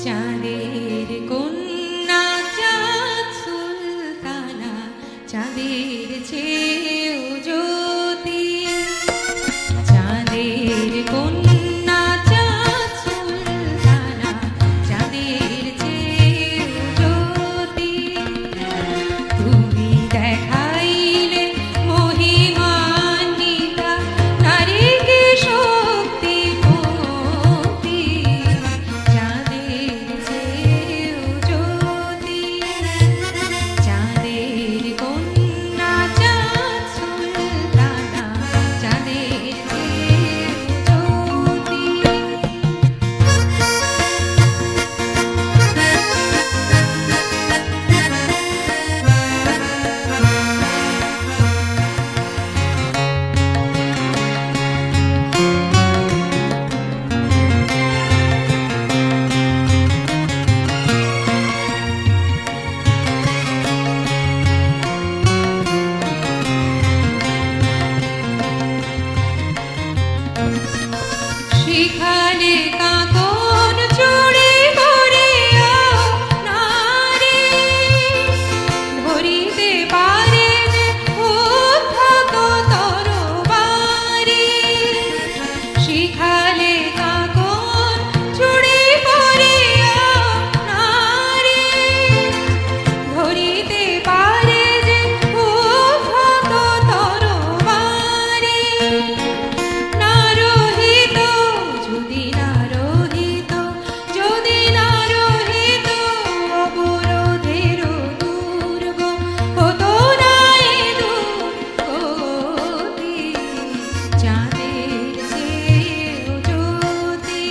চাঁদের কন্যা চাঁদ সুলতানা, চাঁদের চেয়েও জ্যোতি। চাঁদের কন্যা চাঁদ সুলতানা, চাঁদের চেয়েও জ্যোতি। তুমি দেখাইলে মহিমান্বিতা, নারীকে শক্তিমতী। চাঁদের চেয়েও জ্যোতি, চাঁদের কন্যা চাঁদ সুলতানা, চাঁদের চেয়েও জ্যোতি। শিখালে কাঁকন চুড়ি করিয়া নারী, ধরিতে পারে যে উদ্ধত তরবারি। শিখালে কাঁকন চুড়ি করিয়া নারী, ধরিতে পারে যে উদ্ধত তরবারি। নারহিত যদি নারহিত, যদি নারহিত অবরোধের দুর্গ, হতো না এ দুর্গতি। চাঁদের চেয়েও জ্যোতি,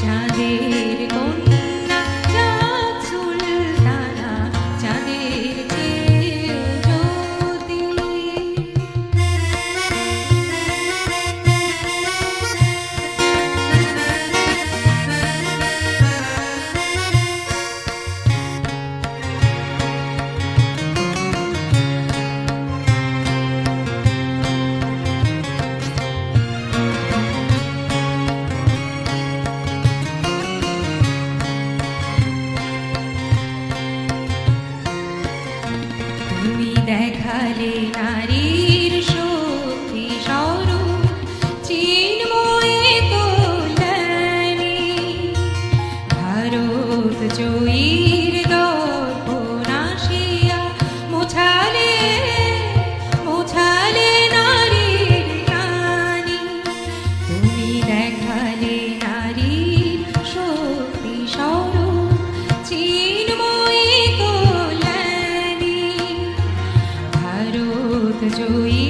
চাঁদের কন্যা চাঁদ সুলতানা, চাঁদের চেয়েও জ্যোতি। তুমি দেখালে নারীর শক্তি স্বরূপ, চিন্ময়ী কল্যাণী। ভারত জয়ীর দর্প নাশিয়া, মোছালে মোছালে নারীর গ্লানি। তুমি দেখালে নারীর শক্তি স্বরূপ, চিন্ময়ী কল্যাণী। ভারত জয়ী